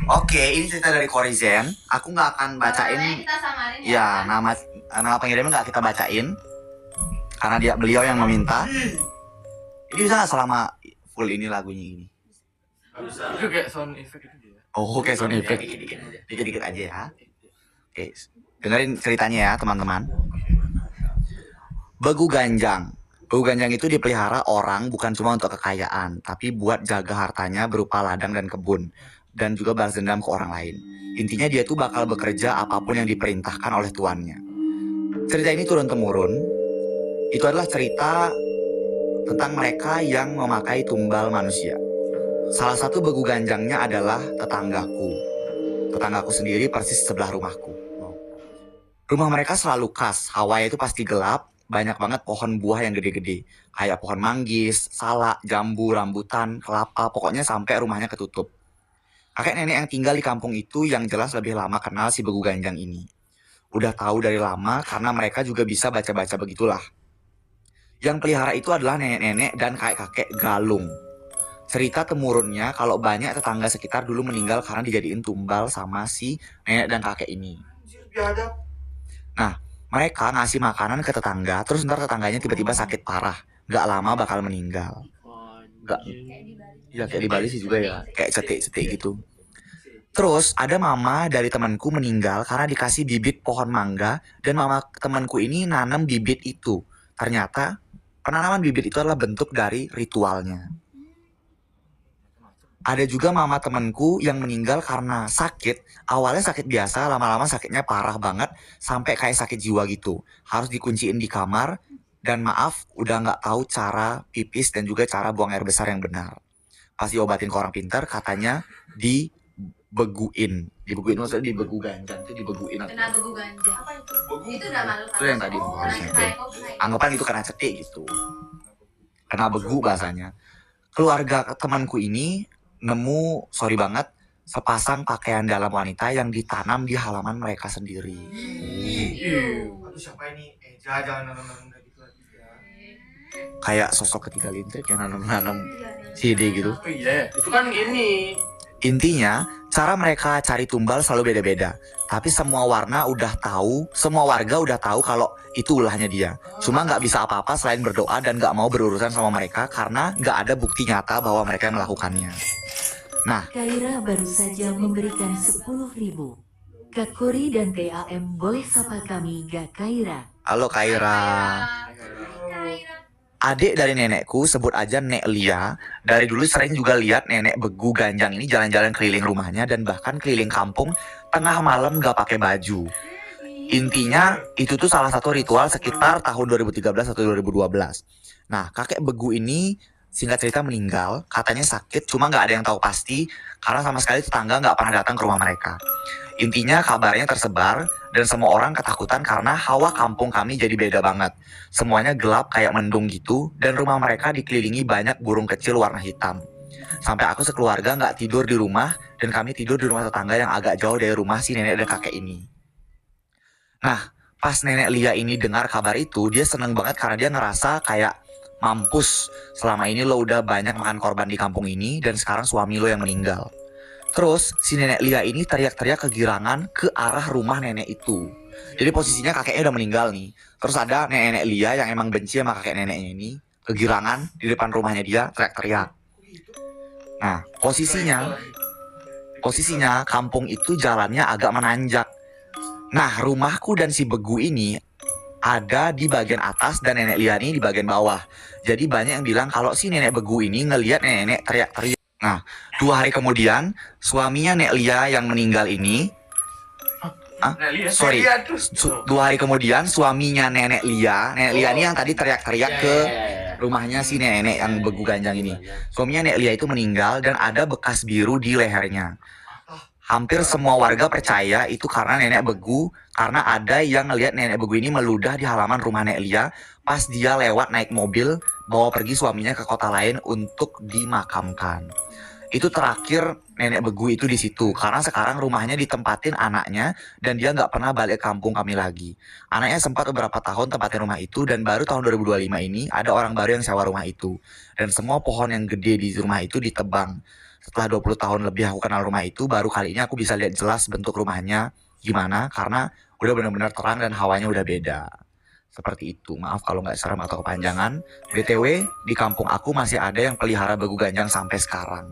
Oke, ini cerita dari Korizen. Aku nggak akan bacain. Kita samarin ya, nama pengirimnya nggak kita bacain karena beliau yang meminta. Ini bisa nggak selama full ini lagunya ini? Itu kayak sound effect itu dia. Oh, kayak sound effect. Dikit-dikit aja ya. Oke, dengerin ceritanya ya teman-teman. Begu ganjang. Begu ganjang itu dipelihara orang bukan cuma untuk kekayaan, tapi buat jaga hartanya berupa ladang dan kebun, dan juga balas dendam ke orang lain. Intinya dia tuh bakal bekerja apapun yang diperintahkan oleh tuannya. Cerita ini turun-temurun. Itu adalah cerita tentang mereka yang memakai tumbal manusia. Salah satu begu ganjangnya adalah tetanggaku. Tetanggaku sendiri persis sebelah rumahku. Rumah mereka selalu khas, hawanya itu pasti gelap, banyak banget pohon buah yang gede-gede. Kayak pohon manggis, salak, jambu, rambutan, kelapa, pokoknya sampai rumahnya ketutup. Kakek nenek yang tinggal di kampung itu yang jelas lebih lama kenal si begu ganjang ini. Udah tahu dari lama karena mereka juga bisa baca-baca begitulah. Yang pelihara itu adalah nenek-nenek dan kakek-kakek galung. Cerita temurunnya kalau banyak tetangga sekitar dulu meninggal karena dijadiin tumbal sama si nenek dan kakek ini. Nah, mereka ngasih makanan ke tetangga, terus ntar tetangganya tiba-tiba sakit parah. Gak lama bakal meninggal. Gak, ya kayak di Bali sih juga ya, kayak cetik-cetik gitu. Terus ada mama dari temanku meninggal karena dikasih bibit pohon mangga, dan mama temanku ini nanam bibit itu. Ternyata penanaman bibit itu adalah bentuk dari ritualnya. Ada juga mama temanku yang meninggal karena sakit. Awalnya sakit biasa, lama-lama sakitnya parah banget, sampai kayak sakit jiwa gitu. Harus dikunciin di kamar, dan maaf, udah nggak tahu cara pipis dan juga cara buang air besar yang benar. Pas diobatin ke orang pintar, katanya dibeguin. Dibeguin maksudnya dibegu ganjang, itu dibeguin. Kena begu ganja. Apa itu? Itu udah malu. Itu yang tadi anggapan itu kena cetik gitu. Kena begu bahasanya. Keluarga temanku ini nemu, sorry banget, sepasang pakaian dalam wanita yang ditanam di halaman mereka sendiri. Aduh, siapa ini? Jangan nanam gitu lagi ya. Kayak sosok ketiga lintrik yang nanam-nanam CD gitu. Oh iya, itu kan ini. Intinya, cara mereka cari tumbal selalu beda-beda. Tapi semua warga udah tahu kalau itu ulahnya dia. Cuma nggak bisa apa-apa selain berdoa dan nggak mau berurusan sama mereka karena nggak ada bukti nyata bahwa mereka yang melakukannya. Nah, Kaira baru saja memberikan 10.000. Kak Kori dan TAM boleh sapa kami Kak Kaira. halo Kaira. Adik dari nenekku, sebut aja Nek Lia, dari dulu sering juga lihat nenek begu ganjang ini jalan-jalan keliling rumahnya dan bahkan keliling kampung tengah malam gak pakai baju. Intinya itu tuh salah satu ritual sekitar tahun 2013 atau 2012. Nah, kakek begu ini singkat cerita meninggal, katanya sakit, cuma gak ada yang tahu pasti karena sama sekali tetangga gak pernah datang ke rumah mereka. Intinya kabarnya tersebar dan semua orang ketakutan karena hawa kampung kami jadi beda banget. Semuanya gelap kayak mendung gitu dan rumah mereka dikelilingi banyak burung kecil warna hitam. Sampai aku sekeluarga nggak tidur di rumah dan kami tidur di rumah tetangga yang agak jauh dari rumah si nenek dan kakek ini. Nah, pas nenek Lia ini dengar kabar itu, dia seneng banget karena dia ngerasa kayak mampus. Selama ini lo udah banyak makan korban di kampung ini dan sekarang suami lo yang meninggal. Terus si nenek Lia ini teriak-teriak kegirangan ke arah rumah nenek itu. Jadi posisinya kakeknya udah meninggal nih. Terus ada nenek Lia yang emang benci sama kakek neneknya ini, kegirangan di depan rumahnya dia teriak-teriak. Nah, posisinya kampung itu jalannya agak menanjak. Nah, rumahku dan si begu ini ada di bagian atas dan nenek Lia ini di bagian bawah. Jadi banyak yang bilang kalau si nenek begu ini ngelihat nenek teriak-teriak. Nah, 2 hari kemudian, suaminya Nek Lia yang meninggal ini, 2 hari kemudian suaminya Nenek Lia ini yang tadi teriak-teriak ke rumahnya si nenek yang begu ganjang ini. Suaminya Nek Lia itu meninggal dan ada bekas biru di lehernya. Hampir semua warga percaya itu karena nenek begu, karena ada yang ngelihat nenek begu ini meludah di halaman rumah Nek Lia pas dia lewat naik mobil bawa pergi suaminya ke kota lain untuk dimakamkan. Itu terakhir nenek begu itu di situ karena sekarang rumahnya ditempatin anaknya dan dia nggak pernah balik ke kampung kami lagi. Anaknya sempat beberapa tahun tempatin rumah itu dan baru tahun 2025 ini ada orang baru yang sewa rumah itu dan semua pohon yang gede di rumah itu ditebang. Setelah 20 tahun lebih aku kenal rumah itu, baru kali ini aku bisa lihat jelas bentuk rumahnya gimana, karena udah benar-benar terang dan hawanya udah beda. Seperti itu, maaf kalau nggak serem atau kepanjangan. BTW, di kampung aku masih ada yang pelihara begu ganjang sampai sekarang.